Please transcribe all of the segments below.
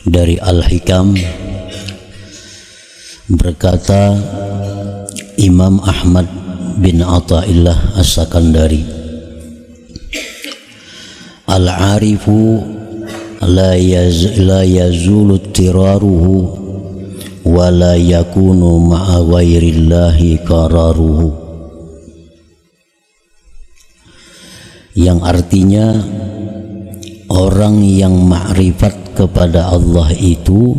dari Al-Hikam berkata Imam Ahmad bin Athaillah As-Sakandari, al-arifu la yazulu tiraruhu wa la yakunu ma'a ghairillahi qararuhu, yang artinya orang yang ma'rifat kepada Allah itu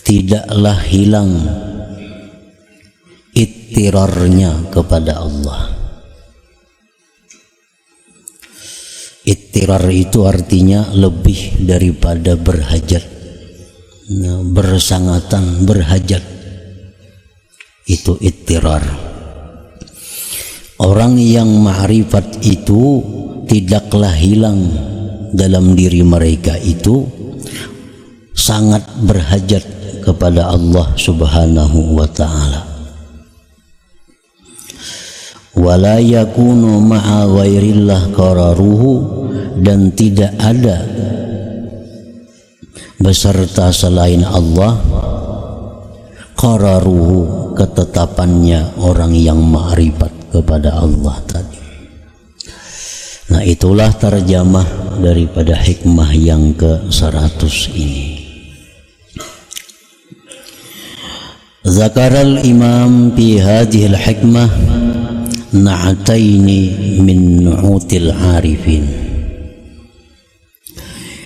tidaklah hilang ittirarnya kepada Allah. Ittirar itu artinya lebih daripada berhajat, bersangatan, berhajat, itu ittirar. Orang yang ma'rifat itu tidaklah hilang dalam diri mereka itu sangat berhajat kepada Allah Subhanahu wa ta'ala. Wala yakunu ma'a ghairillah qararuhu, dan tidak ada beserta selain Allah qararuhu, ketetapannya orang yang ma'rifat kepada Allah tadi. Nah, itulah terjemah daripada hikmah yang ke-100 ini. Zakaral imam fi hadhil hikmah na'ataini min nu'util arifin.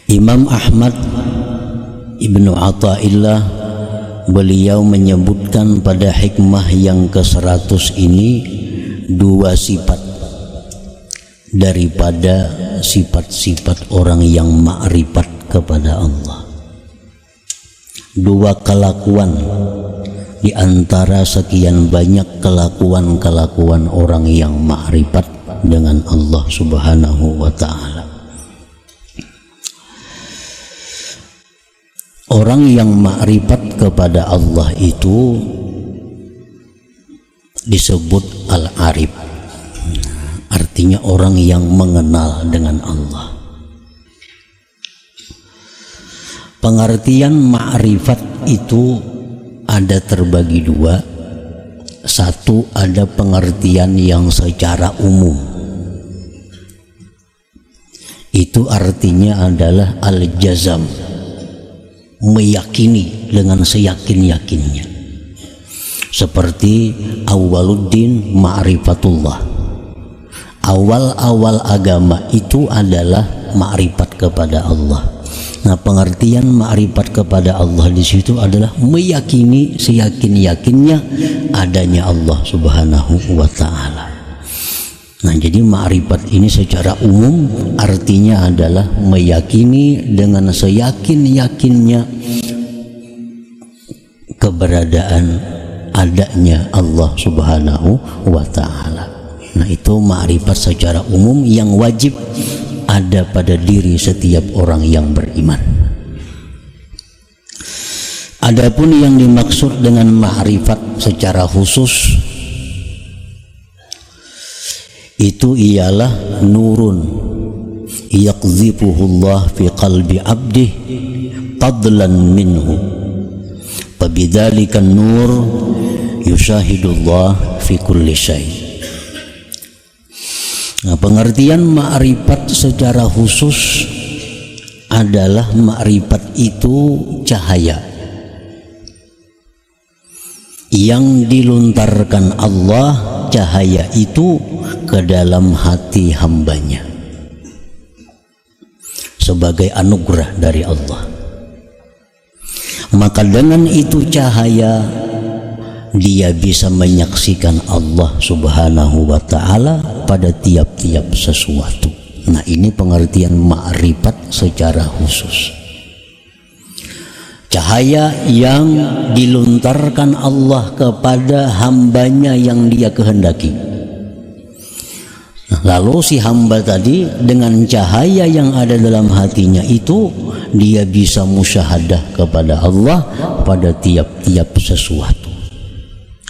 Imam Ahmad Ibnu Athaillah beliau menyebutkan pada hikmah yang ke-100 ini dua sifat daripada sifat-sifat orang yang ma'rifat kepada Allah. Dua kelakuan di antara sekian banyak kelakuan-kelakuan orang yang ma'rifat dengan Allah Subhanahu wa ta'ala. Orang yang ma'rifat kepada Allah itu disebut al-arif, artinya orang yang mengenal dengan Allah. Pengertian ma'rifat itu ada terbagi dua. Satu, ada pengertian yang secara umum, itu artinya adalah al-jazam, meyakini dengan seyakin-yakinnya, seperti awaluddin ma'rifatullah, awal-awal agama itu adalah ma'rifat kepada Allah. Nah, pengertian ma'rifat kepada Allah di situ adalah meyakini seyakin-yakinnya adanya Allah Subhanahu wa ta'ala. Nah, jadi ma'rifat ini secara umum artinya adalah meyakini dengan seyakin-yakinnya keberadaan adanya Allah Subhanahu wa ta'ala. Nah, itu ma'rifat secara umum yang wajib ada pada diri setiap orang yang beriman. Adapun yang dimaksud dengan ma'rifat secara khusus itu ialah nurun yaqdhifuhullah fi qalbi abdih fadlan minhu, fabidzalika nur yushahidullah fi kulli syai'. Nah, pengertian ma'rifat secara khusus adalah ma'rifat itu cahaya yang dilontarkan Allah, cahaya itu ke dalam hati hambanya sebagai anugerah dari Allah. Maka dengan itu cahaya dia bisa menyaksikan Allah Subhanahu wa ta'ala pada tiap-tiap sesuatu. Nah, ini pengertian ma'rifat secara khusus. Cahaya yang dilontarkan Allah kepada hambanya yang dia kehendaki. Nah, lalu si hamba tadi dengan cahaya yang ada dalam hatinya itu dia bisa musyahadah kepada Allah pada tiap-tiap sesuatu.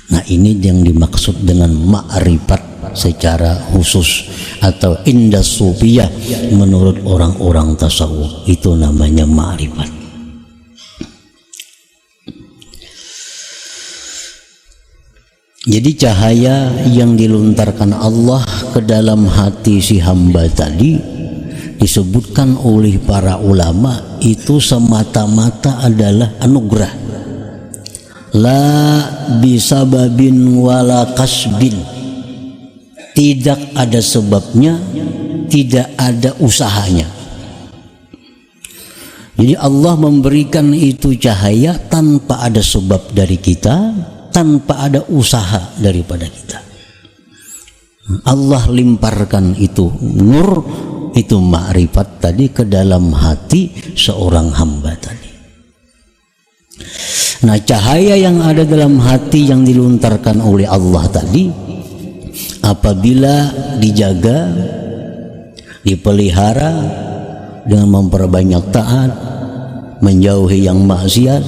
Nah, ini yang dimaksud dengan ma'rifat secara khusus atau indah sufiyah menurut orang-orang tasawuf, itu namanya ma'rifat. Jadi cahaya yang dilontarkan Allah ke dalam hati si hamba tadi disebutkan oleh para ulama itu semata-mata adalah anugerah. La bisababin wala kasbin. Tidak ada sebabnya, tidak ada usahanya. Jadi Allah memberikan itu cahaya tanpa ada sebab dari kita, tanpa ada usaha daripada kita. Allah limparkan itu nur, itu ma'rifat tadi ke dalam hati seorang hamba tadi. Nah, cahaya yang ada dalam hati yang dilontarkan oleh Allah tadi, apabila dijaga, dipelihara dengan memperbanyak taat, menjauhi yang maksiat,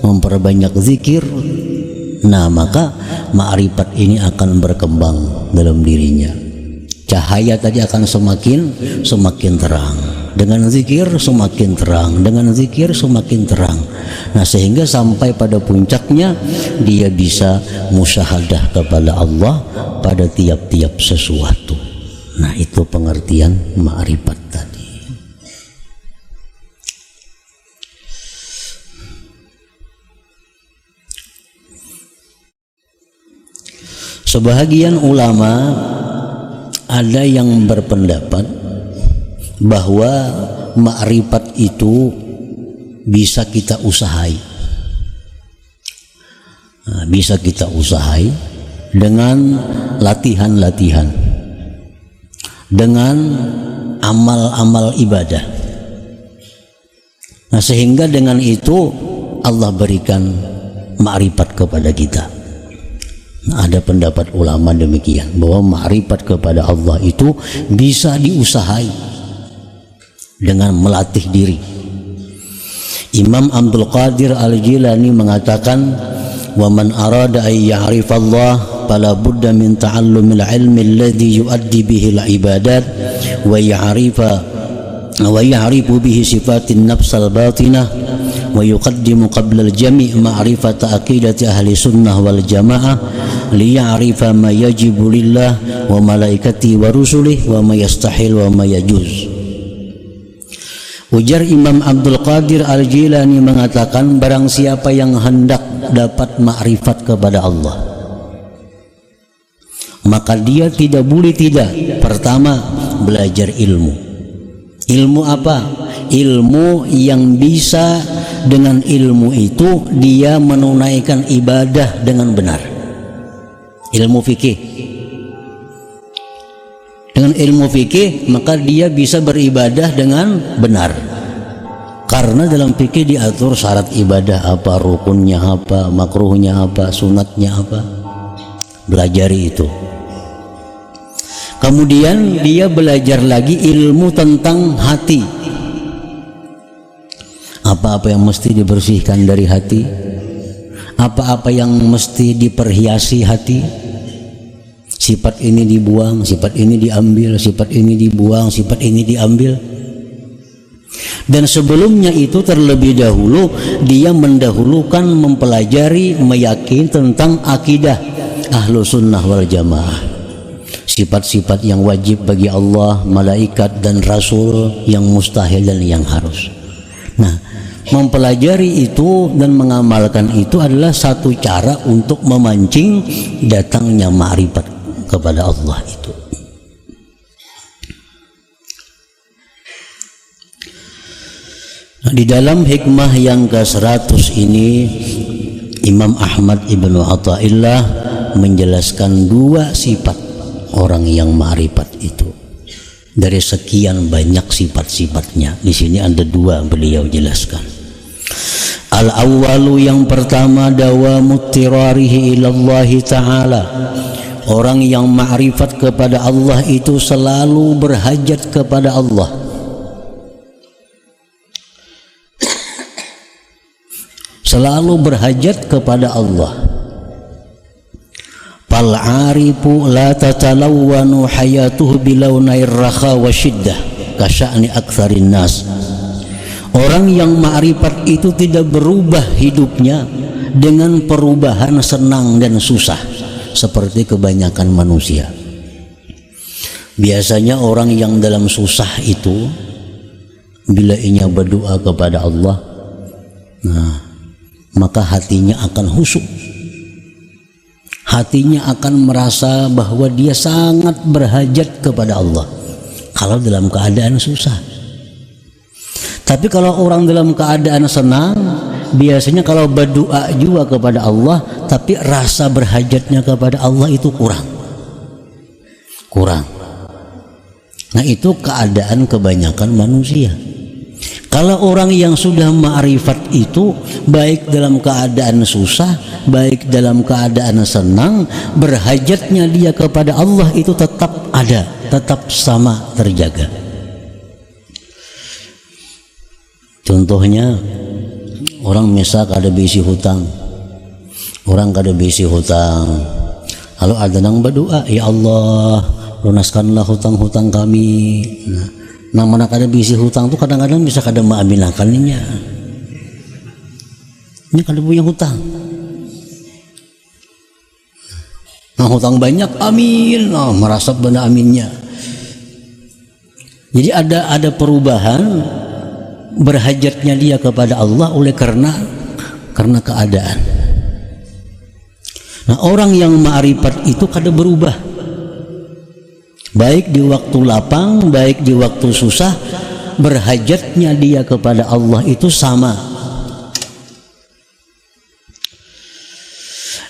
memperbanyak zikir, nah maka ma'rifat ini akan berkembang dalam dirinya. Cahaya tadi akan semakin terang. Dengan zikir semakin terang, dengan zikir semakin terang. Nah, sehingga sampai pada puncaknya dia bisa musyahadah kepada Allah pada tiap-tiap sesuatu. Nah, itu pengertian ma'rifat tadi. Sebahagian ulama ada yang berpendapat bahwa ma'rifat itu bisa kita usahai. Nah, bisa kita usahai dengan latihan-latihan, dengan amal-amal ibadah. Nah, sehingga dengan itu Allah berikan ma'rifat kepada kita. Nah, ada pendapat ulama demikian, bahwa ma'rifat kepada Allah itu bisa diusahai dengan melatih diri. Imam Abdul Qadir Al-Jilani mengatakan, wa man arada ay ya'rifallah fala budda min ta'allumil ilmi alladhi yuaddi bihi al-ibadat wa ya'rifu bihi sifatin nafsal batinah wa yuqaddimu qabla al-jami' ma'rifata aqidati ahli sunnah wal jamaah liya'rifa ma yajibu lillah wa malaikati wa rusulih wa ma yastahil wa ma yajuz. Ujar Imam Abdul Qadir Al-Jilani mengatakan, barang siapa yang hendak dapat makrifat kepada Allah, maka dia tidak boleh tidak pertama belajar ilmu. Ilmu apa? Ilmu yang bisa dengan ilmu itu dia menunaikan ibadah dengan benar. Ilmu fikih. Dengan ilmu fikih maka dia bisa beribadah dengan benar. Karena dalam fikih diatur syarat ibadah apa, rukunnya apa, makruhnya apa, sunatnya apa. Belajari itu. Kemudian dia belajar lagi ilmu tentang hati. Apa-apa yang mesti dibersihkan dari hati, apa-apa yang mesti diperhiasi hati. Sifat ini dibuang, sifat ini diambil, sifat ini dibuang, sifat ini diambil. Dan sebelumnya itu terlebih dahulu dia mendahulukan mempelajari, meyakini tentang akidah ahlu sunnah wal jamaah. Sifat-sifat yang wajib bagi Allah, malaikat dan rasul, yang mustahil dan yang harus. Nah, mempelajari itu dan mengamalkan itu adalah satu cara untuk memancing datangnya ma'rifat kepada Allah itu. Nah, di dalam hikmah yang ke-100 ini Imam Ahmad Ibnu Athaillah menjelaskan 2 sifat orang yang ma'rifat itu. Dari sekian banyak sifat-sifatnya, di sini ada 2 beliau jelaskan. Al-awwalu, yang pertama, dawamut tirarihi ilallahi ta'ala. Orang yang ma'rifat kepada Allah itu selalu berhajat kepada Allah. Selalu berhajat kepada Allah. Fal 'arifu la tatalawwanu hayatuhu bilawnair rakha wa syiddah ka sya'ni aktsarin nas. Orang yang ma'rifat itu tidak berubah hidupnya dengan perubahan senang dan susah. seperti kebanyakan manusia. Biasanya orang yang dalam susah itu bila ia berdoa kepada Allah, maka hatinya akan khusyuk. Hatinya akan merasa bahwa dia sangat berhajat kepada Allah kalau dalam keadaan susah. Tapi kalau orang dalam keadaan senang, biasanya kalau berdoa juga kepada Allah, tapi rasa berhajatnya kepada Allah itu kurang. Nah, itu keadaan kebanyakan manusia. Kalau orang yang sudah ma'rifat itu, baik dalam keadaan susah, baik dalam keadaan senang, berhajatnya dia kepada Allah itu tetap ada, tetap sama terjaga. Contohnya, orang misal kada bisi hutang, lalu ada yang berdoa, ya Allah, lunaskanlah hutang-hutang kami. Nah, mana kada bisi hutang tuh kadang-kadang bisa kada maaminakannya. Ini kada punya hutang. Nah, hutang banyak, amin. Nah, merasap benda aminnya. Jadi ada perubahan berhajatnya dia kepada Allah oleh karena keadaan. Nah, orang yang ma'rifat itu kada berubah. Baik di waktu lapang, baik di waktu susah, berhajatnya dia kepada Allah itu sama.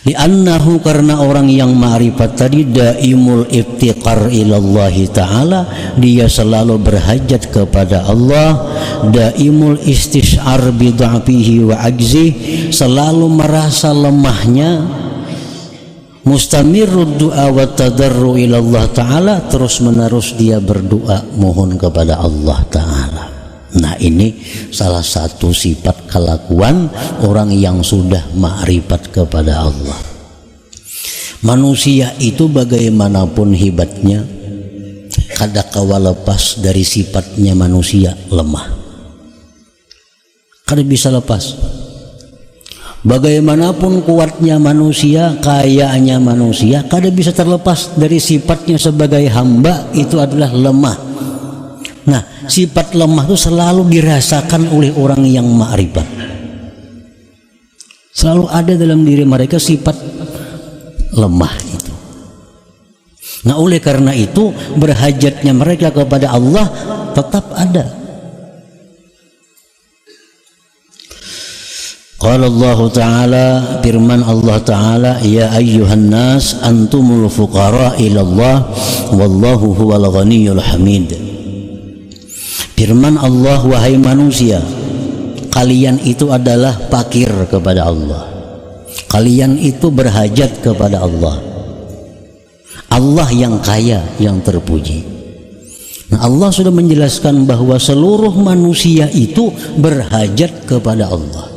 Li'annahu, karena orang yang ma'rifat tadi daimul iftiqar ilallahi ta'ala, dia selalu berhajat kepada Allah, daimul istish'ar bid'afihi wa ajzih, selalu merasa lemahnya, mustamirud du'a wa tadarru ilallah ta'ala, terus menerus dia berdoa mohon kepada Allah ta'ala. Nah, ini salah satu sifat kelakuan orang yang sudah ma'rifat kepada Allah. Manusia itu bagaimanapun hebatnya, kada kawa lepas dari sifatnya manusia lemah. Kada bisa lepas. Bagaimanapun kuatnya manusia, kayanya manusia, kada bisa terlepas dari sifatnya sebagai hamba, itu adalah lemah. Nah, sifat lemah itu selalu dirasakan oleh orang yang ma'rifat. Selalu ada dalam diri mereka sifat lemah itu. Nah, oleh karena itu berhajatnya mereka kepada Allah tetap ada. Qala Allah Ta'ala, firman Allah Ta'ala, ya ayyuhan nas antumul fuqara ilallah wallahu huwal ghaniyul hamid. Firman Allah, wahai manusia, kalian itu adalah fakir kepada Allah, kalian itu berhajat kepada Allah. Allah yang kaya, yang terpuji. Nah, Allah sudah menjelaskan bahwa seluruh manusia itu berhajat kepada Allah.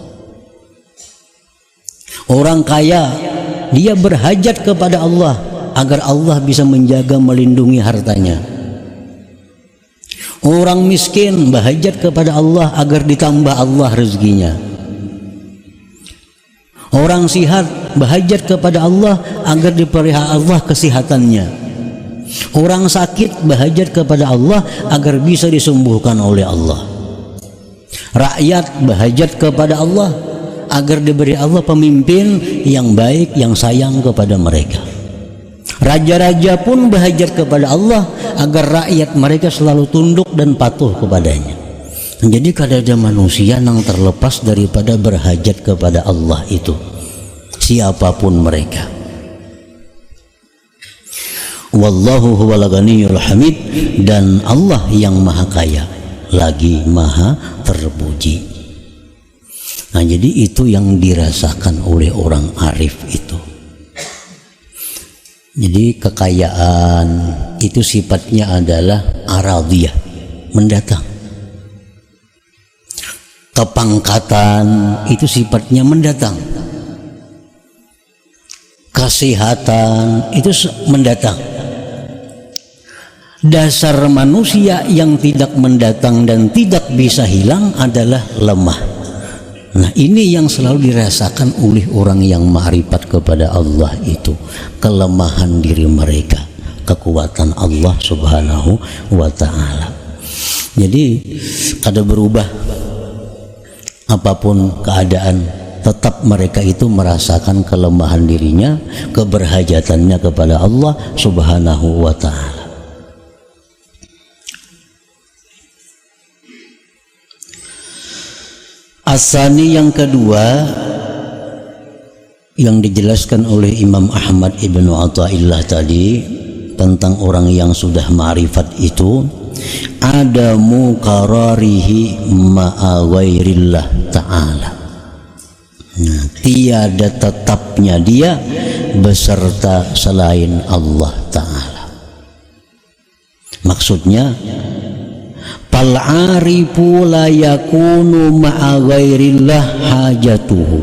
Orang kaya, dia berhajat kepada Allah agar Allah bisa menjaga, melindungi hartanya. Orang miskin berhajat kepada Allah agar ditambah Allah rezekinya. Orang sihat berhajat kepada Allah agar dipelihara Allah kesehatannya. Orang sakit berhajat kepada Allah agar bisa disembuhkan oleh Allah. Rakyat berhajat kepada Allah agar diberi Allah pemimpin yang baik, yang sayang kepada mereka. Raja-raja pun berhajat kepada Allah agar rakyat mereka selalu tunduk dan patuh kepadanya. Jadi kada ada manusia yang terlepas daripada berhajat kepada Allah itu, siapapun mereka. Wallahu huwal ghaniyul hamid, dan Allah yang maha kaya lagi maha terpuji. Nah, jadi itu yang dirasakan oleh orang arif itu. Jadi kekayaan itu sifatnya adalah aradiyah, mendatang. Kepangkatan itu sifatnya mendatang. Kesehatan itu mendatang. Dasar manusia yang tidak mendatang dan tidak bisa hilang adalah lemah. Nah, ini yang selalu dirasakan oleh orang yang ma'rifat kepada Allah itu, kelemahan diri mereka, kekuatan Allah Subhanahu wa ta'ala. Jadi kada berubah apapun keadaan, tetap mereka itu merasakan kelemahan dirinya, keberhajatannya kepada Allah Subhanahu wa ta'ala. Asani yang kedua yang dijelaskan oleh Imam Ahmad Ibnu Athaillah tadi tentang orang yang sudah ma'rifat itu, ada muqararihi ma'a ghairillah ta'ala. Nah, tiada tetapnya dia beserta selain Allah ta'ala. Maksudnya, fal arifu la yakunu ma'a ghairillah hajatuhu.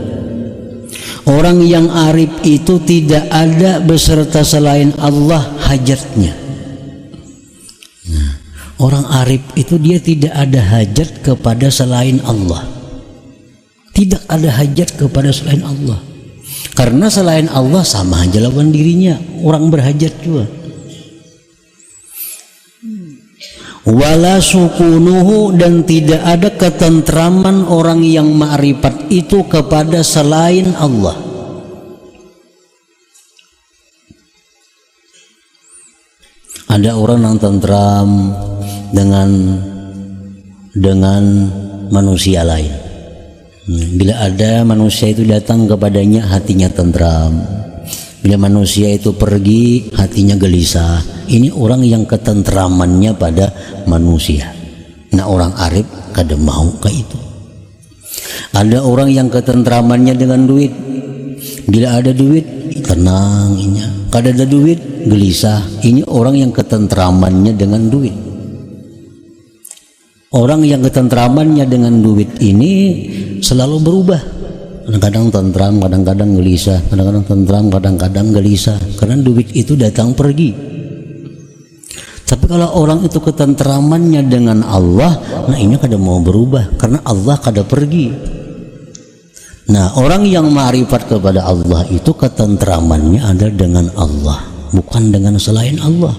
Orang yang arif itu tidak ada beserta selain Allah hajatnya. Nah, orang arif itu dia tidak ada hajat kepada selain Allah. Tidak ada hajat kepada selain Allah. Karena selain Allah sama aja lawan dirinya, orang berhajat juga. Wala sukunuhu, dan tidak ada ketentraman orang yang ma'rifat itu kepada selain Allah. Ada orang yang tentram dengan manusia lain. Bila ada manusia itu datang kepadanya, hatinya tentram. Bila manusia itu pergi, hatinya gelisah. Ini orang yang ketentramannya pada manusia. Nah, orang arif kada mau kayak itu. Ada orang yang ketentramannya dengan duit. Bila ada duit, tenang inya. Kada ada duit, gelisah. Ini orang yang ketentramannya dengan duit. Orang yang ketentramannya dengan duit ini selalu berubah. Kadang-kadang tentram, kadang-kadang gelisah, kadang-kadang tentram, kadang-kadang gelisah. Karena duit itu datang pergi. Tapi kalau orang itu ketentramannya dengan Allah, nah ini kada mau berubah karena Allah kada pergi. Nah, orang yang ma'rifat kepada Allah itu ketentramannya ada dengan Allah, bukan dengan selain Allah.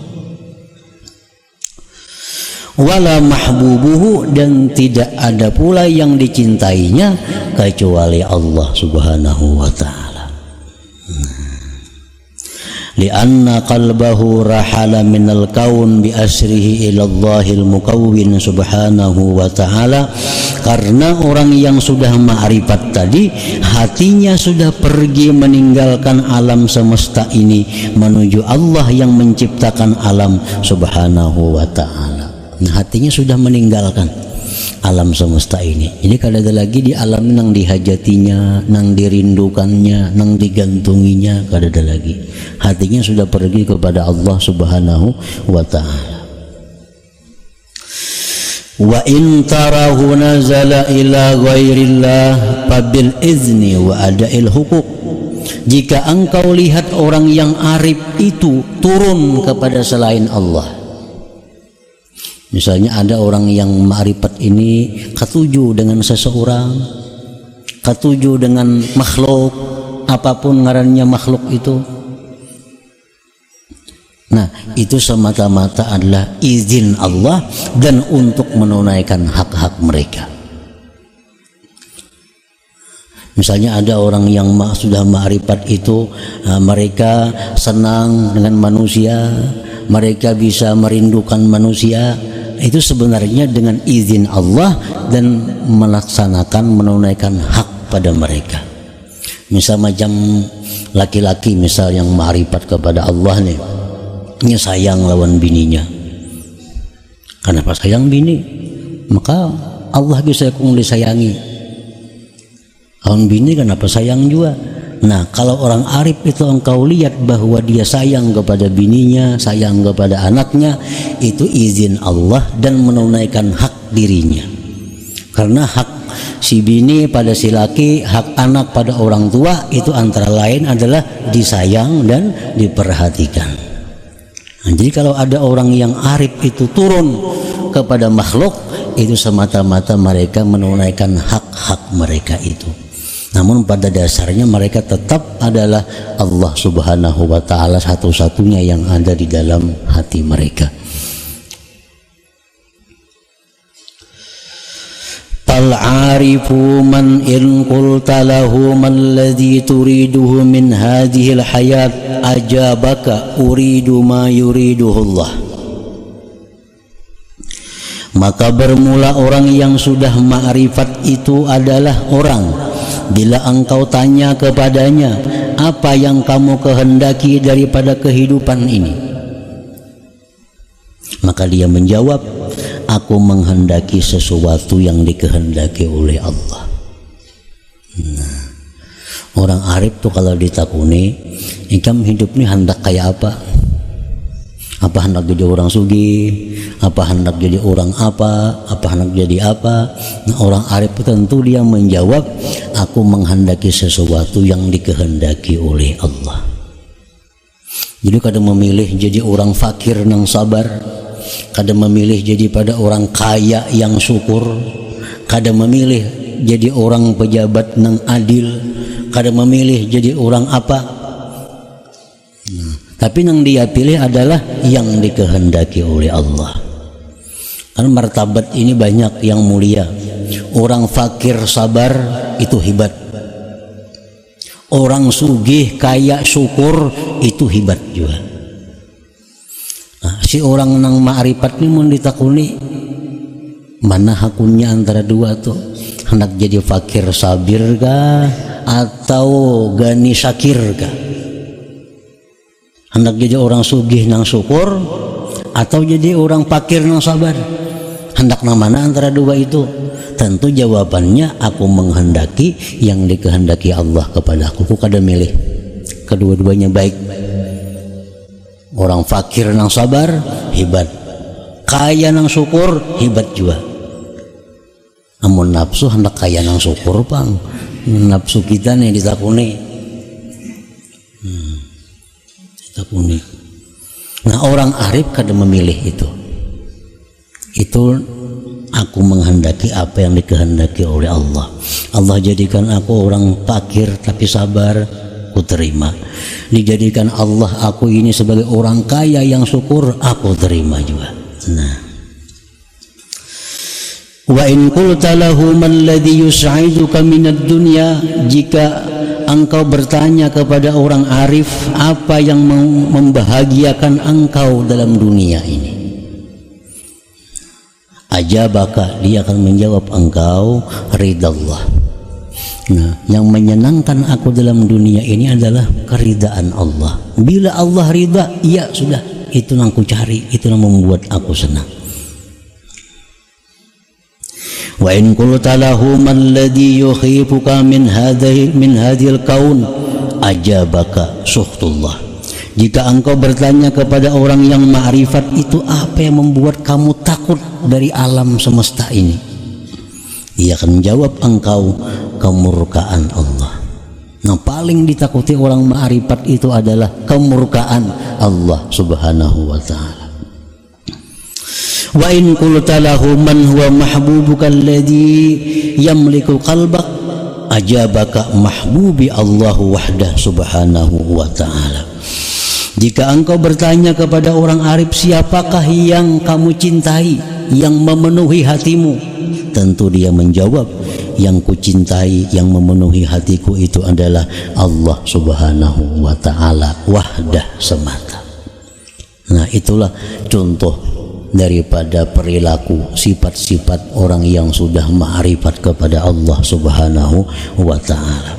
Wala mahbubuhu, dan tidak ada pula yang dicintainya kecuali Allah Subhanahu wa ta'ala. Lianna qalbahu rahala minal kaun bi asrihi ila Allahil mukawwin Subhanahu wa ta'ala. Karena orang yang sudah ma'rifat tadi, hatinya sudah pergi meninggalkan alam semesta ini menuju Allah yang menciptakan alam Subhanahu wa ta'ala. Nah, hatinya sudah meninggalkan alam semesta ini. Jadi kada ada lagi di alam nang dihajatinya, nang dirindukannya, nang digantunginya, kada ada lagi. Hatinya sudah pergi kepada Allah Subhanahu wa ta'ala. Wa in tarahu nazala ila ghairillah fabil izni wa ada'il huquq. Jika engkau lihat orang yang arif itu turun kepada selain Allah, misalnya ada orang yang ma'rifat ini ketujuh dengan seseorang, ketujuh dengan makhluk, apapun ngarannya makhluk itu. Nah, itu semata-mata adalah izin Allah dan untuk menunaikan hak-hak mereka. Misalnya ada orang yang sudah ma'rifat itu, mereka senang dengan manusia, mereka bisa merindukan manusia. Itu sebenarnya dengan izin Allah dan melaksanakan, menunaikan hak pada mereka. Misal macam laki-laki misal yang ma'rifat kepada Allah nih, dia sayang lawan bininya. Kenapa sayang bini? Maka Allah bisa kung disayangi. Lawan bini kenapa sayang juga? Nah, kalau orang arif itu engkau lihat bahwa dia sayang kepada bininya, sayang kepada anaknya, itu izin Allah dan menunaikan hak dirinya. Karena hak si bini pada si laki, hak anak pada orang tua itu antara lain adalah disayang dan diperhatikan. Nah, jadi kalau ada orang yang arif itu turun kepada makhluk, itu semata-mata mereka menunaikan hak hak mereka itu. Namun pada dasarnya mereka tetap adalah Allah Subhanahu wa ta'ala satu-satunya yang ada di dalam hati mereka. Al-arifu man in qulta lahu man alladhi turiduhu min hadhil hayat ajabaka uridu ma yuriduhu Allah. Maka bermula orang yang sudah ma'rifat itu adalah orang, bila engkau tanya kepadanya, apa yang kamu kehendaki daripada kehidupan ini? Maka dia menjawab, aku menghendaki sesuatu yang dikehendaki oleh Allah. Nah, orang arif tuh kalau ditakuni, ikam hidup ini hendak kayak apa? Apa hendak jadi orang sugih? Apa hendak jadi orang apa? Apa hendak jadi apa? Nah, orang arif tentu dia menjawab, aku menghendaki sesuatu yang dikehendaki oleh Allah. Jadi kadang memilih jadi orang fakir nang sabar, kadang memilih jadi pada orang kaya yang syukur, kadang memilih jadi orang pejabat nang adil, kadang memilih jadi orang apa. Tapi yang dia pilih adalah yang dikehendaki oleh Allah. Karena martabat ini banyak yang mulia. Orang fakir sabar itu hebat. Orang sugih kaya syukur itu hebat juga. Nah, si orang nang ma'rifat ini mau ditakuni, mana hakunnya antara dua tuh? Hendak jadi fakir sabir kah atau gani syakir kah? Hendak jadi orang sugih nang syukur atau jadi orang fakir nang sabar? Hendak nang mana antara dua itu? Tentu jawabannya aku menghendaki yang dikehendaki Allah kepadaku. Ku kada milih. Kedua-duanya baik. Orang fakir nang sabar hebat, kaya nang syukur hebat juga. Amun nafsu hendak kaya nang syukur pang, nafsu kita nih ditakuni. Ditakuni. Nah, orang arif kada memilih itu. Itu aku menghendaki apa yang dikehendaki oleh Allah. Allah jadikan aku orang fakir tapi sabar, aku terima. Dijadikan Allah aku ini sebagai orang kaya yang syukur, aku terima juga. Nah, wa in qulta lahu man ladzi yus'iduka minad dunya, jika engkau bertanya kepada orang arif apa yang membahagiakan engkau dalam dunia ini, ajabaka, dia akan menjawab engkau ridallah. Nah, yang menyenangkan aku dalam dunia ini adalah keridaan Allah. Bila Allah ridha, ya sudah, itu yang aku cari, itu yang membuat aku senang. Wa in qulta lahu man ladzi yukhifuka min hadhil kaun ajabaka suhtullah. Jika engkau bertanya kepada orang yang ma'rifat itu, apa yang membuat kamu takut dari alam semesta ini, ia akan menjawab engkau kemurkaan Allah. Nah, paling ditakuti orang ma'rifat itu adalah kemurkaan Allah Subhanahu wa ta'ala. Wa in qulta lahu man huwa mahbubuka alladhi yamliku qalbak ajabaka mahbubi Allah wahdah subhanahu wa ta'ala. Jika engkau bertanya kepada orang arif, siapakah yang kamu cintai, yang memenuhi hatimu, tentu dia menjawab, yang ku cintai, yang memenuhi hatiku itu adalah Allah Subhanahu wa ta'ala wahdah semata. Nah, itulah contoh daripada perilaku sifat-sifat orang yang sudah ma'rifat kepada Allah Subhanahu wa ta'ala.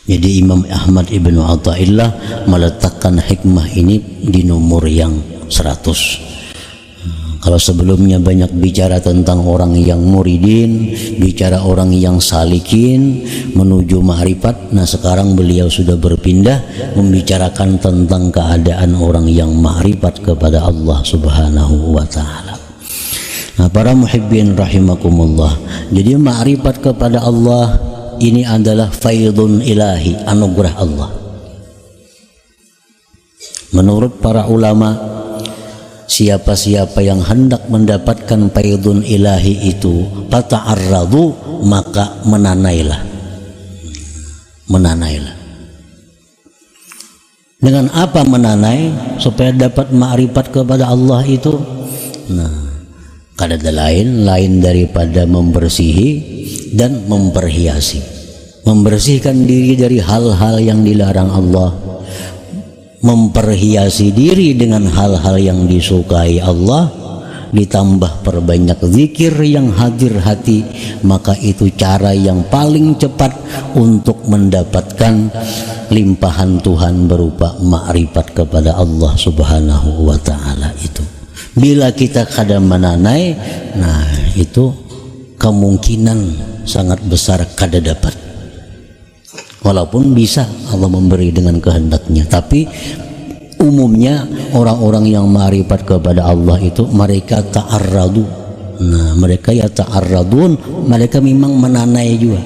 Jadi Imam Ahmad Ibn Athaillah meletakkan hikmah ini di nomor yang 100. Kalau sebelumnya banyak bicara tentang orang yang muridin, bicara orang yang salikin menuju ma'rifat, nah sekarang beliau sudah berpindah membicarakan tentang keadaan orang yang ma'rifat kepada Allah Subhanahu wa ta'ala. Nah, para muhibbin rahimakumullah, jadi ma'rifat kepada Allah ini adalah faidun ilahi, anugerah Allah. Menurut para ulama, siapa-siapa yang hendak mendapatkan faidun ilahi itu fata'arradu, maka menanailah. Dengan apa menanai supaya dapat ma'rifat kepada Allah itu? Kada lain daripada membersihi dan memperhiasi. Membersihkan diri dari hal-hal yang dilarang Allah, memperhiasi diri dengan hal-hal yang disukai Allah, ditambah perbanyak zikir yang hadir hati, maka itu cara yang paling cepat untuk mendapatkan limpahan Tuhan berupa makrifat kepada Allah Subhanahu wa ta'ala itu. Bila kita kada menanai, nah itu kemungkinan sangat besar kada dapat. Walaupun bisa Allah memberi dengan kehendaknya, tapi umumnya orang-orang yang ma'rifat kepada Allah itu mereka ta'arradu. Nah, mereka ya ta'arradun, mereka memang menanai juga.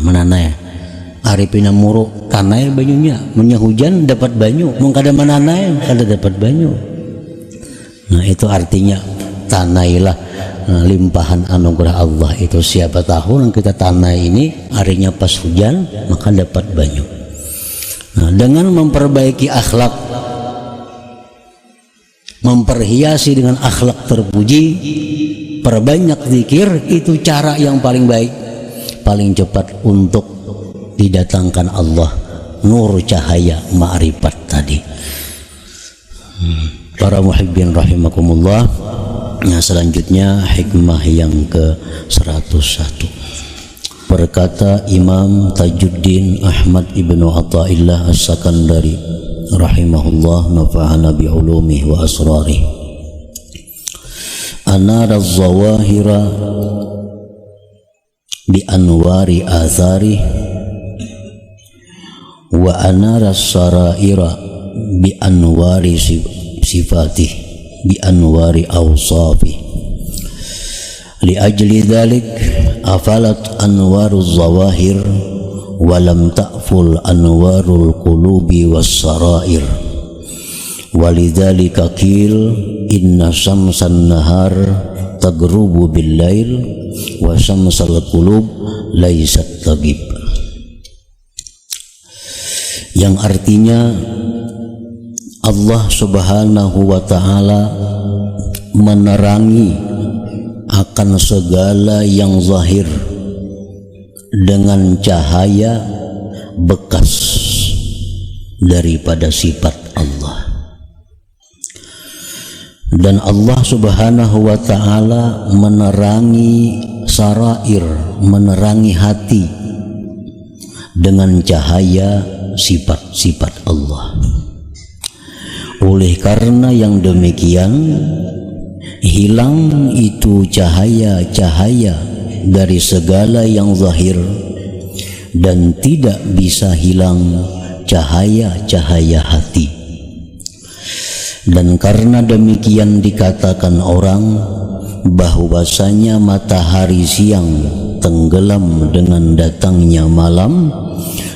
Menanai. Arifina muruk tanai banyunya, munya hujan dapat banyu, mun kada menanai kada dapat banyu. Nah, itu artinya tanailah limpahan anugerah Allah itu. Siapa tahu yang kita tanai ini harinya pas hujan maka dapat banyu. Nah, dengan memperbaiki akhlak, memperhiasi dengan akhlak terpuji, perbanyak zikir, itu cara yang paling baik, paling cepat untuk didatangkan Allah nur cahaya ma'rifat tadi. Para muhibbin rahimakumullah. Nah, selanjutnya hikmah yang ke-101. Berkata Imam Tajuddin Ahmad ibnu Athaillah As-Sakandari rahimahullah, nafa'ana bi'ulumihi wa asrarih, anara az-zawahira bi anwari athari wa anara as-saraira bi anwari sifatih bi anwari awsafih. Li ajli dhalik afalat anwaruz zawahir wa lam ta'ful anwarul qulubi was sarair. Walidzalika qil inna syamsan nahar tagrubu bil lail wa syamsal qulub laysat tagib. Yang artinya Allah Subhanahu wa ta'ala menerangi akan segala yang zahir dengan cahaya bekas daripada sifat Allah. Dan Allah Subhanahu wa ta'ala menerangi sarair, menerangi hati dengan cahaya sifat-sifat Allah. Oleh karena yang demikian, hilang itu cahaya-cahaya dari segala yang zahir dan tidak bisa hilang cahaya-cahaya hati. Dan karena demikian dikatakan orang bahwasanya matahari siang tenggelam dengan datangnya malam,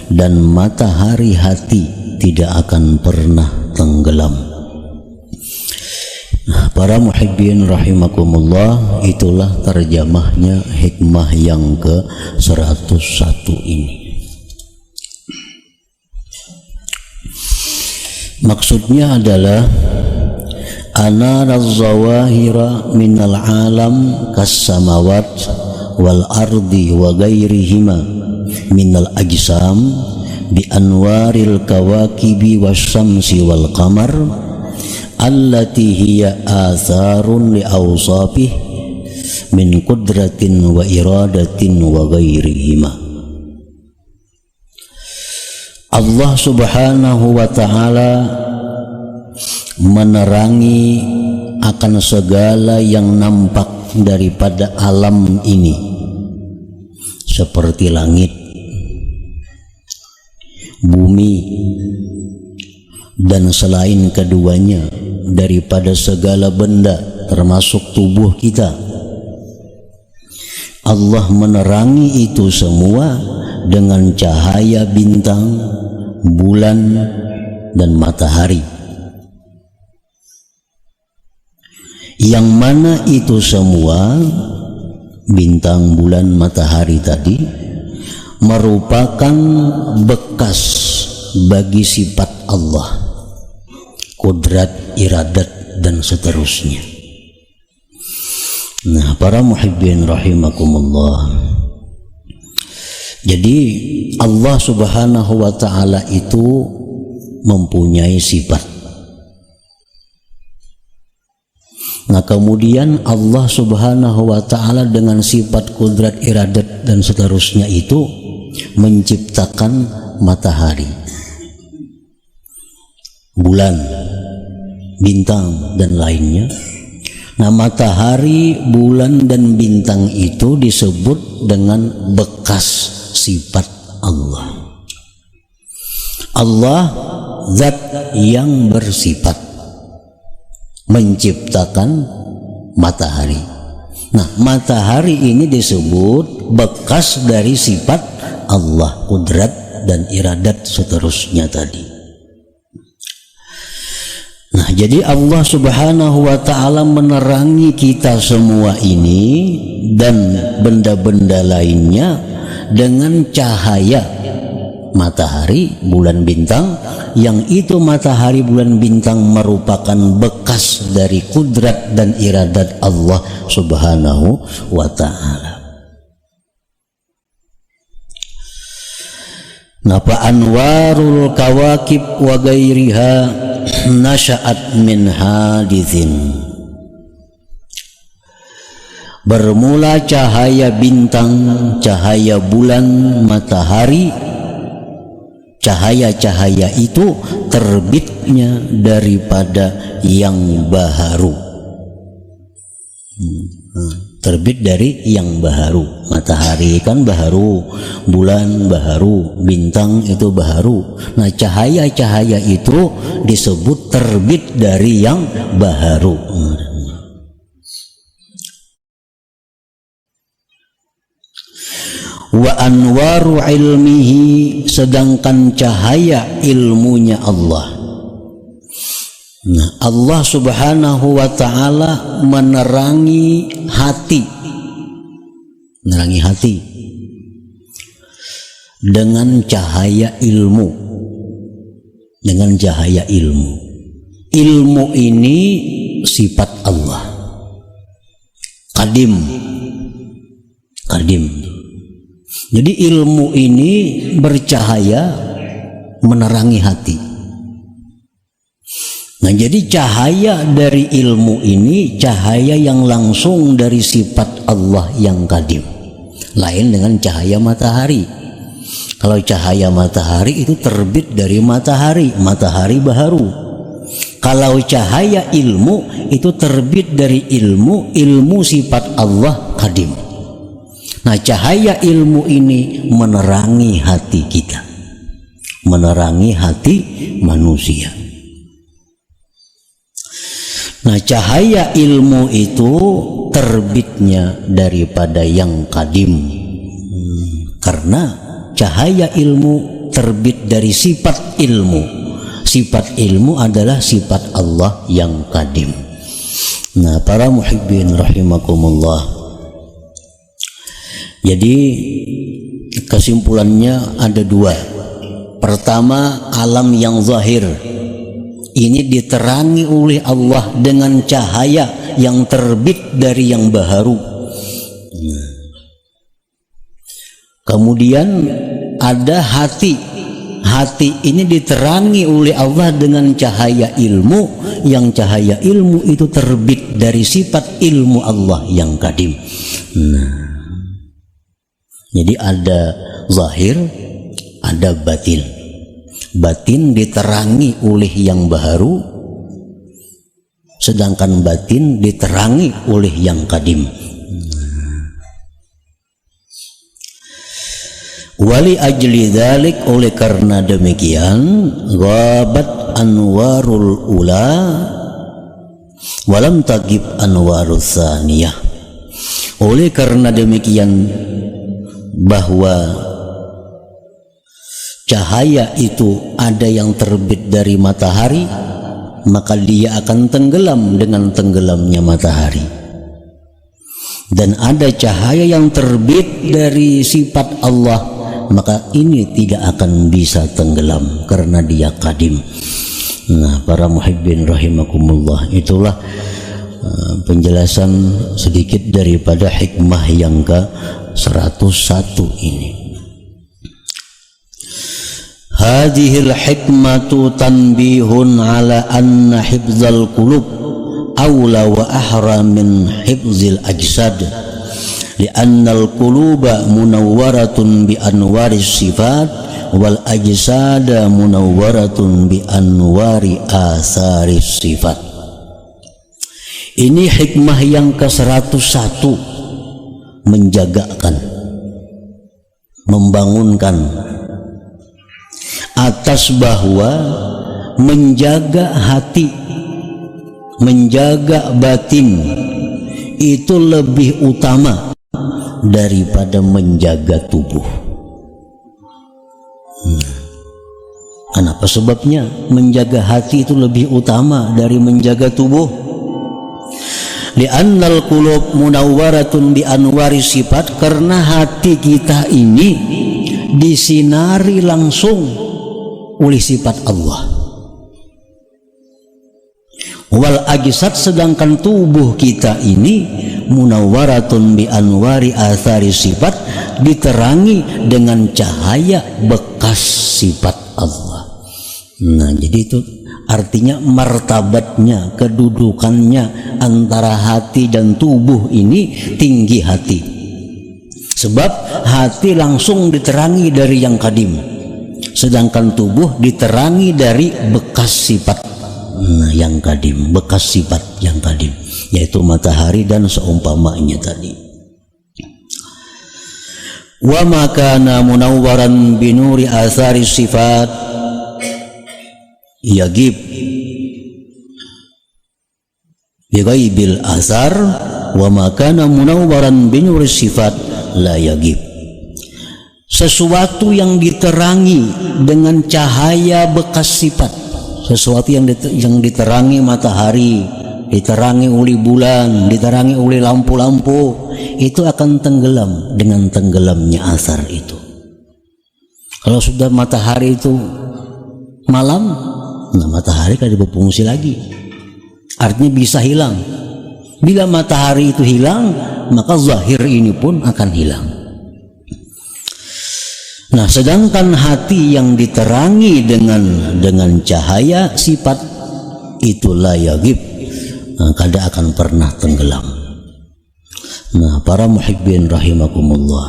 dan matahari hati tidak akan pernah tenggelam. Nah, para muhibbin rahimakumullah, itulah terjemahnya hikmah yang ke-101 ini. Maksudnya adalah anara zawahira minal alam kas-samawat wal ardi wa ghairihima minal ajsam bi anwaril kawakibi wasyamsi wal qamar allati hiya atharun li awsafih min qudratin wa iradatin wa ghairihima. Allah Subhanahu wa ta'ala menerangi akan segala yang nampak daripada alam ini, seperti langit, bumi, dan selain keduanya daripada segala benda termasuk tubuh kita. Allah menerangi itu semua dengan cahaya bintang, bulan, dan matahari. yang mana itu semua bintang, bulan, matahari tadi merupakan bekas bagi sifat Allah, kudrat, iradat, dan seterusnya. Nah, para muhibbin rahimakumullah, jadi Allah subhanahu wa ta'ala itu mempunyai sifat. Nah, kemudian Allah subhanahu wa ta'ala dengan sifat kudrat, iradat, dan seterusnya itu menciptakan matahari, bulan, bintang, dan lainnya. Nah, matahari, bulan, dan bintang itu disebut dengan bekas sifat Allah. Allah zat yang bersifat menciptakan matahari. Nah, matahari ini disebut bekas dari sifat Allah, kudrat dan iradat seterusnya tadi. Nah, jadi Allah subhanahu wa ta'ala menerangi kita semua ini dan benda-benda lainnya dengan cahaya matahari, bulan, bintang, yang itu matahari, bulan, bintang merupakan bekas dari kudrat dan iradat Allah subhanahu wa ta'ala. Napa anwarul kawakib wa gairiha nasya'at min hadithin. Bermula cahaya bintang, cahaya bulan, matahari, cahaya-cahaya itu terbitnya daripada yang baharu. Terbit dari yang baharu. Matahari kan baharu, bulan baharu, bintang itu baharu. Nah, cahaya-cahaya itu disebut terbit dari yang baharu. Wa anwaru ilmihi, sedangkan cahaya ilmunya Allah. Nah, Allah subhanahu wa ta'ala menerangi hati, dengan cahaya ilmu, ilmu ini sifat Allah, kadim. Jadi ilmu ini bercahaya menerangi hati. Nah, jadi cahaya dari ilmu ini cahaya yang langsung dari sifat Allah yang kadim, lain dengan cahaya matahari. Kalau cahaya matahari itu terbit dari matahari, matahari baharu. Kalau cahaya ilmu itu terbit dari ilmu sifat Allah kadim. Nah, cahaya ilmu ini menerangi hati kita, menerangi hati manusia. Nah, cahaya ilmu itu terbitnya daripada yang kadim, karena cahaya ilmu terbit dari sifat ilmu. Sifat ilmu adalah sifat Allah yang kadim. Nah, para muhibbin rahimakumullah, jadi kesimpulannya ada dua. Pertama, alam yang zahir ini diterangi oleh Allah dengan cahaya yang terbit dari yang baharu. Kemudian ada hati. Hati ini diterangi oleh Allah dengan cahaya ilmu, yang cahaya ilmu itu terbit dari sifat ilmu Allah yang kadim. Nah, jadi ada zahir, ada batin. Batin diterangi oleh yang baharu, sedangkan batin diterangi oleh yang kadim. Wali ajli dzalik, oleh karena demikian, ghabat anwarul ula walam tagib anwarul tsaniyah. Oleh karena demikian, bahwa cahaya itu ada yang terbit dari matahari, maka dia akan tenggelam dengan tenggelamnya matahari. Dan ada cahaya yang terbit dari sifat Allah, maka ini tidak akan bisa tenggelam karena dia qadim. Nah, para muhibbin rahimakumullah, itulah penjelasan sedikit daripada hikmah yang ke-101 ini. Hadhil hikmatu tanbihun ala anna hifzal qulub awla wa ahra min hifzil ajsad, li'anna al-quluba munawwaratun bi anwaris sifat wal ajsada munawwaratun bi anwari atharis sifat. Ini hikmah yang ke-101, menjagakan, membangunkan atas bahwa menjaga hati, menjaga batin itu lebih utama daripada menjaga tubuh. Kenapa sebabnya menjaga hati itu lebih utama dari menjaga tubuh? Li'annal qulub munawwaratun bi anwari sifat, karena hati kita ini disinari langsung oleh sifat Allah. Wal ajsad, sedangkan tubuh kita ini munawwaratun bi anwari athari sifat, diterangi dengan cahaya bekas sifat Allah. Nah, jadi itu artinya martabatnya, kedudukannya antara hati dan tubuh ini tinggi hati. Sebab hati langsung diterangi dari yang qadim, sedangkan tubuh diterangi dari bekas sifat yang qadim, bekas sifat yang qadim, yaitu matahari dan seumpamanya tadi. Wa ma kana munawwaran binuri athari sifat yagib bi ghaibil athar, wa ma kana munawwaran binuri sifat la yagib. Sesuatu yang diterangi dengan cahaya bekas sifat, sesuatu yang diterangi matahari, diterangi oleh bulan, diterangi oleh lampu-lampu, itu akan tenggelam dengan tenggelamnya asar itu. Kalau sudah matahari itu malam, nah matahari kan berfungsi lagi, artinya bisa hilang. Bila matahari itu hilang, maka zahir ini pun akan hilang. Nah, sedangkan hati yang diterangi dengan cahaya sifat itulah yagib, kada akan pernah tenggelam. Nah, para muhibbin rahimakumullah,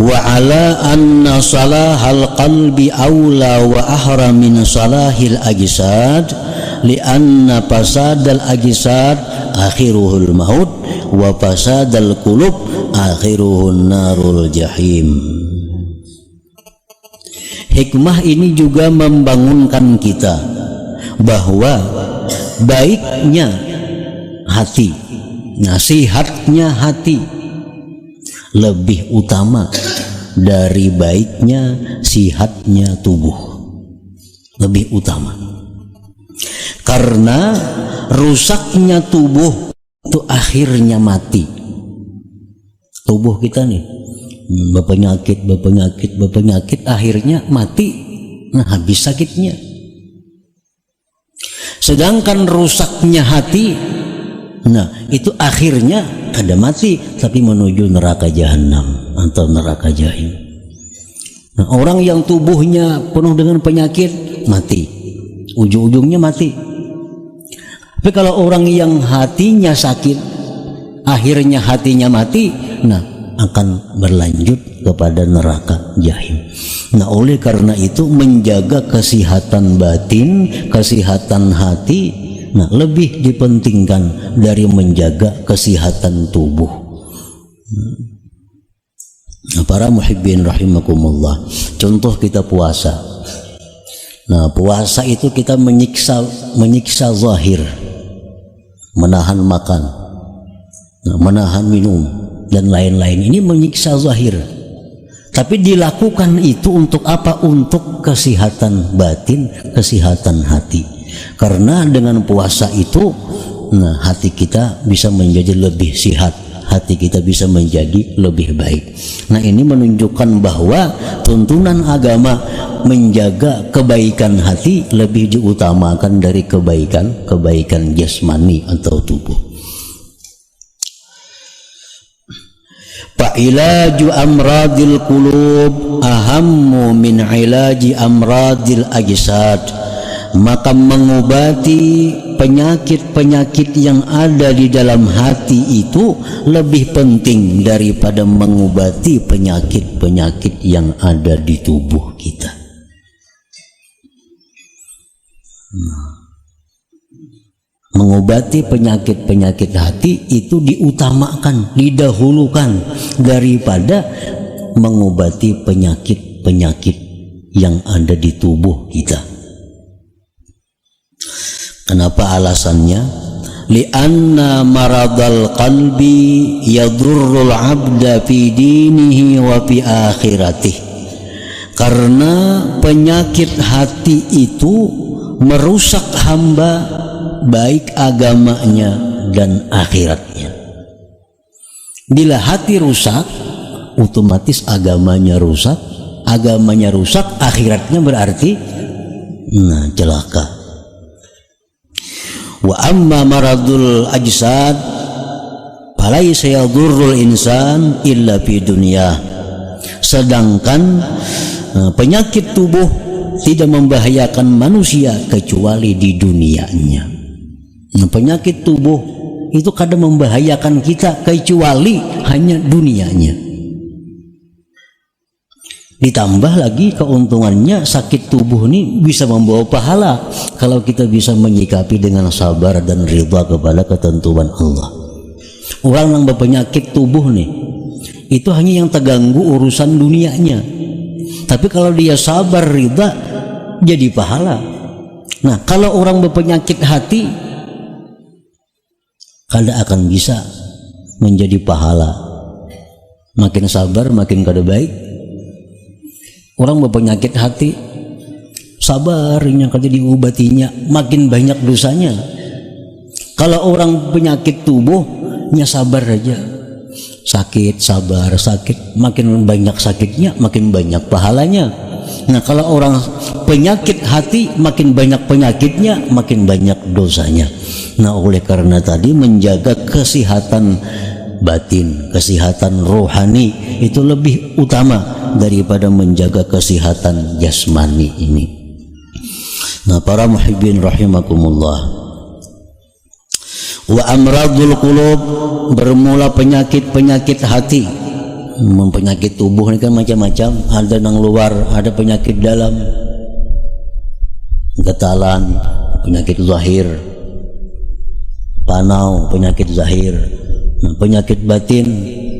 wa ala anna salahal qalbi awla wa ahra min salahil ajsad, li anna fasadal ajsad akhiruhul maut wa fasadal qulub akhiruhun narul jahim. Hikmah ini juga membangunkan kita bahwa baiknya hati, nasihatnya hati lebih utama dari baiknya sihatnya tubuh, lebih utama. Karena rusaknya tubuh itu akhirnya mati. Tubuh kita nih berpenyakit akhirnya mati. Nah, habis sakitnya. Sedangkan rusaknya hati, nah itu akhirnya kada mati tapi menuju neraka jahanam atau neraka jahim. Nah, orang yang tubuhnya penuh dengan penyakit mati, ujung-ujungnya mati. Tapi kalau orang yang hatinya sakit, akhirnya hatinya mati, nah akan berlanjut kepada neraka jahim. Nah, oleh karena itu menjaga kesehatan batin, kesehatan hati, nah lebih dipentingkan dari menjaga kesehatan tubuh. Nah, para muhibbin rahimakumullah, contoh kita puasa. Nah, puasa itu kita menyiksa zahir, menahan makan, menahan minum dan lain-lain. Ini menyiksa zahir. Tapi dilakukan itu untuk apa? Untuk kesehatan batin, kesehatan hati. Karena dengan puasa itu, hati kita bisa menjadi lebih sehat, hati kita bisa menjadi lebih baik. Nah, ini menunjukkan bahwa tuntunan agama menjaga kebaikan hati lebih diutamakan dari kebaikan jasmani atau tubuh. Ilaju amradil qulub ahammu min ilaji amradil ajsad. Maka mengobati penyakit-penyakit yang ada di dalam hati itu lebih penting daripada mengobati penyakit-penyakit yang ada di tubuh kita. Mengobati penyakit-penyakit hati itu diutamakan, didahulukan daripada mengobati penyakit-penyakit yang ada di tubuh kita. Kenapa alasannya? Li'anna maradal qalbi yadurrul abda fi dinihi wa fi akhiratih. Karena penyakit hati itu merusak hamba baik agamanya dan akhiratnya. Bila hati rusak, otomatis agamanya rusak, akhiratnya berarti celaka. Wa amma maradul ajsad falaysa yadurrul insan illa fi dunya. Sedangkan penyakit tubuh tidak membahayakan manusia kecuali di dunianya. Penyakit tubuh itu kadang membahayakan kita kecuali hanya dunianya. Ditambah lagi keuntungannya, sakit tubuh ini bisa membawa pahala kalau kita bisa menyikapi dengan sabar dan ridha kepada ketentuan Allah. Orang yang berpenyakit tubuh nih, itu hanya yang terganggu urusan dunianya. Tapi kalau dia sabar ridha, jadi pahala. Nah, kalau orang berpenyakit hati, kada akan bisa menjadi pahala. Makin sabar makin kada baik. Orang berpenyakit hati, sabarnya kada diobatinya, makin banyak dosanya. Kalau orang penyakit tubuhnya sabar aja, sakit sabar, sakit, makin banyak sakitnya makin banyak pahalanya. Nah, kalau orang penyakit hati, makin banyak penyakitnya makin banyak dosanya. Nah, oleh karena tadi menjaga kesehatan batin, kesehatan rohani itu lebih utama daripada menjaga kesehatan jasmani ini. Nah, para muhibbin rahimakumullah, wa amradul qulub, bermula penyakit-penyakit hati. Penyakit tubuh ini kan macam-macam, ada yang luar, ada penyakit dalam, getalan, penyakit zahir, panau, penyakit zahir. Nah, penyakit batin,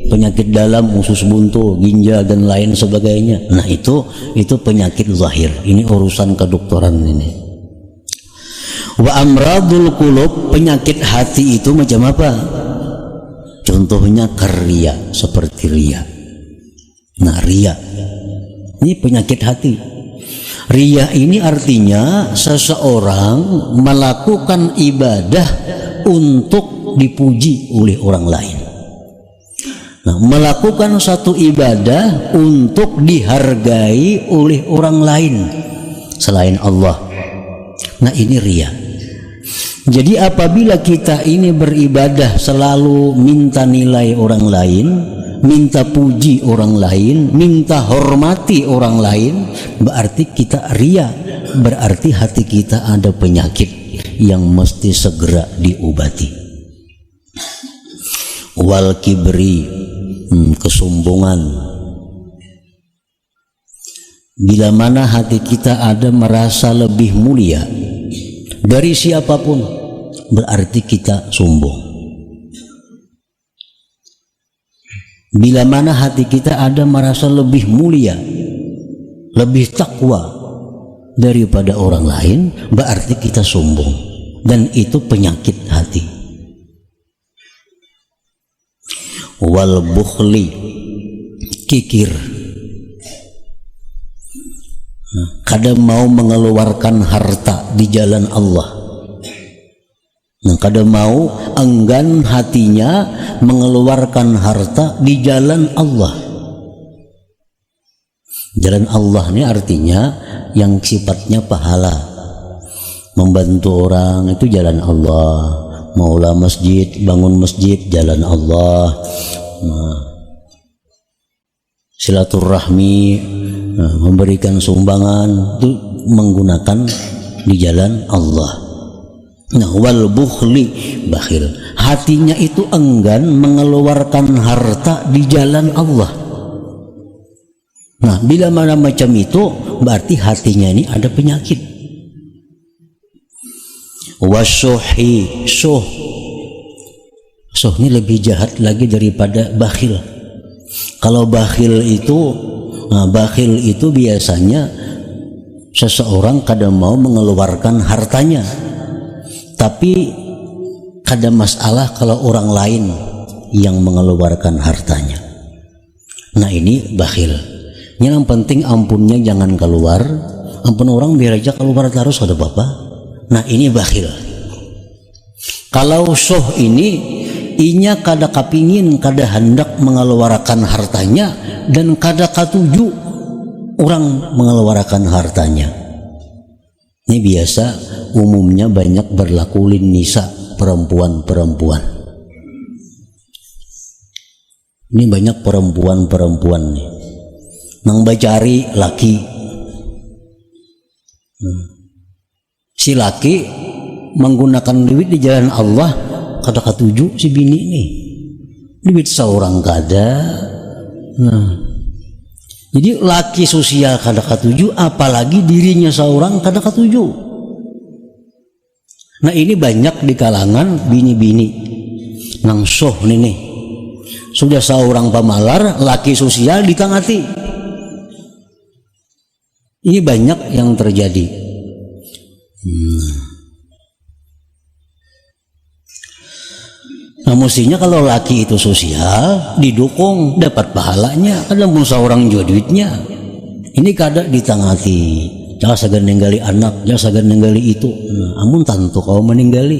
penyakit dalam, usus buntu, ginjal dan lain sebagainya. Nah, itu penyakit zahir. Ini urusan kedokteran ini. Wa amradul qulub, penyakit hati itu macam apa? Contohnya ria, seperti ria. Nah, ria ini penyakit hati. Ria ini artinya seseorang melakukan ibadah untuk dipuji oleh orang lain. Nah, melakukan satu ibadah untuk dihargai oleh orang lain selain Allah. Nah, ini ria. Jadi apabila kita ini beribadah selalu minta nilai orang lain, minta puji orang lain, minta hormati orang lain, berarti kita ria, berarti hati kita ada penyakit yang mesti segera diobati. Wal kibri, kesombongan. Bila mana hati kita ada merasa lebih mulia dari siapapun, berarti kita sombong. Bila mana hati kita ada merasa lebih mulia, lebih takwa daripada orang lain, berarti kita sombong, dan itu penyakit hati. Wal bukhli, kikir. kada mau mengeluarkan harta di jalan Allah. Kada mau, enggan hatinya mengeluarkan harta di jalan Allah. Jalan Allah ini artinya yang sifatnya pahala. Membantu orang itu jalan Allah. Maulah masjid, bangun masjid, jalan Allah. Silaturahmi, memberikan sumbangan itu menggunakan di jalan Allah. Nah, wal bukhli, bakhil, hatinya itu enggan mengeluarkan harta di jalan Allah. Nah, bila mana macam itu berarti hatinya ini ada penyakit. Wasyuhi, syuh ini lebih jahat lagi daripada bakhil. Kalau bakhil itu biasanya seseorang kadang mau mengeluarkan hartanya, tapi kada masalah kalau orang lain yang mengeluarkan hartanya. Nah, ini bakhil. Yang penting ampunnya jangan keluar. Ampun orang biar aja keluar terus, ada apa-apa. Nah, ini bakhil. Kalau syuh ini inya kada kapingin, kada hendak mengeluarkan hartanya, dan kada katuju orang mengeluarkan hartanya. Ini biasa umumnya banyak berlaku lin nisa, perempuan-perempuan. Ini banyak perempuan-perempuan nih nang bacari laki. Si laki menggunakan duit di jalan Allah, kada katuju si bini nih. Duit seorang kada. Nah, jadi laki sosial kada katuju, apalagi dirinya seorang kada katuju. Nah, ini banyak di kalangan bini-bini nang syuh nih. Sudah seorang pamalar, laki sosial ditangati. Ini banyak yang terjadi. Nah, mestinya kalau laki itu sosial, didukung, dapat pahalanya. Kadang pun seorang jual duitnya. Ini kada ditangati. Jangan segan ninggali anak, jangan segan ninggali itu. Nah, amun tantu kau meninggali.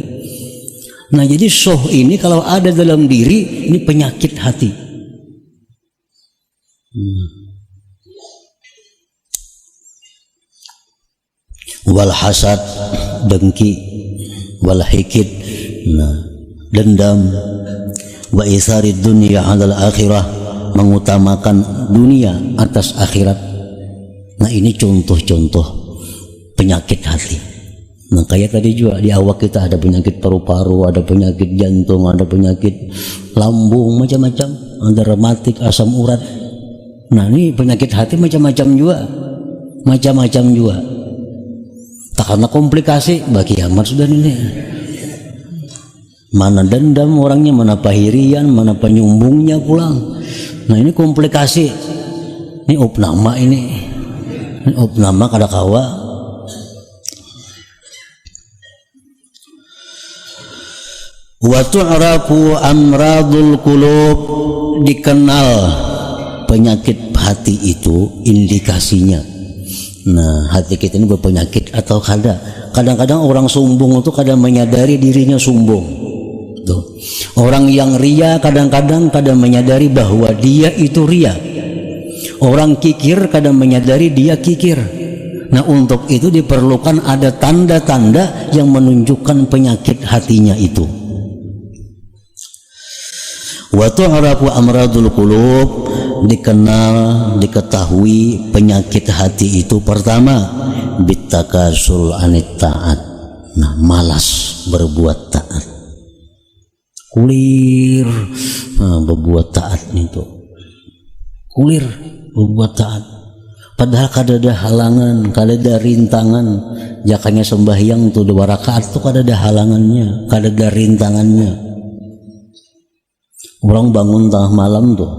Nah, jadi syuh ini kalau ada dalam diri, ini penyakit hati. Wal hasad, dengki, wal hikid, nah, dendam, wa isarid dunya 'alal akhirah, mengutamakan dunia atas akhirat. Nah, ini contoh-contoh penyakit hati. Nah, kayak tadi juga di awal kita ada penyakit paru-paru, ada penyakit jantung, ada penyakit lambung, macam-macam, ada rematik, asam urat. Nah, ini penyakit hati macam-macam juga. Tak karena komplikasi bagi amat sudah ini. Mana dendam orangnya, mana pahirian, mana penyumbungnya pulang. Nah, ini komplikasi. Ini opnama ini opnama kada kawa. Wa tu'rafu amradul qulub, dikenal penyakit hati itu indikasinya. Nah, hati kita ini berpenyakit atau kada. Kadang-kadang orang sombong itu kadang menyadari dirinya sombong. Tuh. Orang yang ria kadang-kadang kadang menyadari bahwa dia itu ria. Orang kikir kadang menyadari dia kikir. Nah, untuk itu diperlukan ada tanda-tanda yang menunjukkan penyakit hatinya itu. Wa tu'rafu amradul qulub, diketahui penyakit hati itu pertama bitakasul anit taat. Nah, malas berbuat taat, kulir berbuat taat itu, kulir berbuat taat, padahal kada ada halangan, kada ada rintangan. Jakanya sembahyang tuh 2 rakaat tuh kada ada halangannya, kada ada rintangannya. Orang bangun tengah malam tuh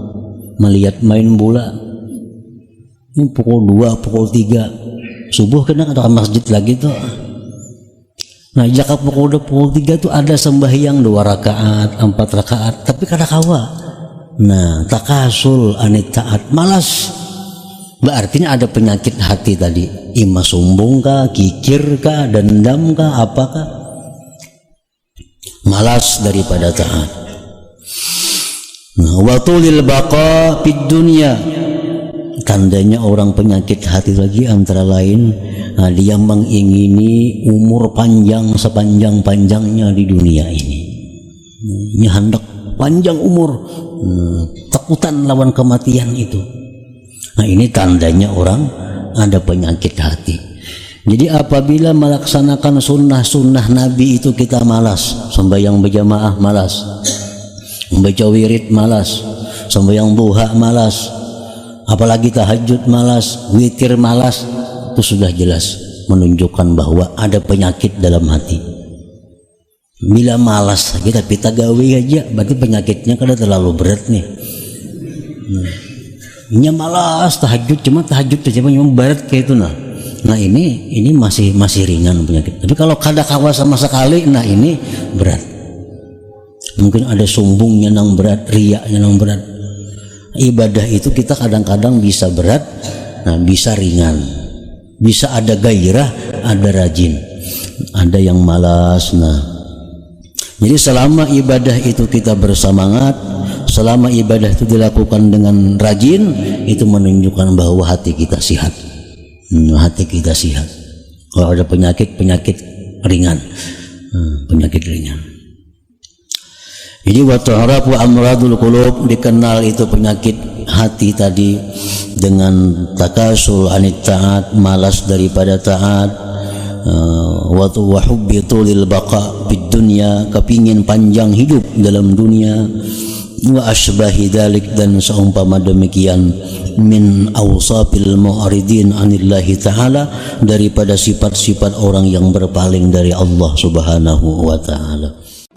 melihat main bola, ini pukul 2, pukul 3 subuh kena ada masjid lagi tuh. Nah, jika pukul 3 tuh ada sembahyang 2 rakaat, 4 rakaat, tapi kada kawa. Nah, takasul anit taat, malas Berarti ada penyakit hati tadi, imma sombong kah, kikir kah, dendam kah, apakah? Malas daripada taat. Wa tulil baqa fid dunya. Tandanya orang penyakit hati lagi antara lain, dia mengingini umur panjang sepanjang-panjangnya di dunia ini. Dia hendak panjang umur, takutan lawan kematian itu. Nah, ini tandanya orang ada penyakit hati. Jadi apabila melaksanakan sunnah-sunnah Nabi itu kita malas, sembahyang berjamaah malas, membaca wirid malas, sembahyang duha malas, apalagi tahajud malas, witir malas, itu sudah jelas menunjukkan bahwa ada penyakit dalam hati. Bila malas kita gawe aja, berarti penyakitnya kada terlalu berat nih. Nya malas tahajud, cuma berat kayak itu nah. Nah ini masih ringan penyakit. Tapi kalau kada kawa sama sekali, nah ini berat. Mungkin ada sombongnya nang berat, riaknya nang berat. Ibadah itu kita kadang-kadang bisa berat, nah bisa ringan, bisa ada gairah, ada rajin, ada yang malas. Nah, jadi selama ibadah itu kita bersemangat, selama ibadah itu dilakukan dengan rajin, itu menunjukkan bahwa hati kita sehat. Hati kita sehat. Kalau ada penyakit ringan, penyakit ringan. Jadi wa tu'rafu amradul qulub, dikenal itu penyakit hati tadi dengan takasul anit taat, malas daripada taat, wa hubbi tulil baqa fid dunya, kepingin panjang hidup dalam dunia, wa asbahi dzalik, dan seumpama demikian min awsafil mu'aridin anillahi ta'ala, daripada sifat-sifat orang yang berpaling dari Allah subhanahu wa ta'ala.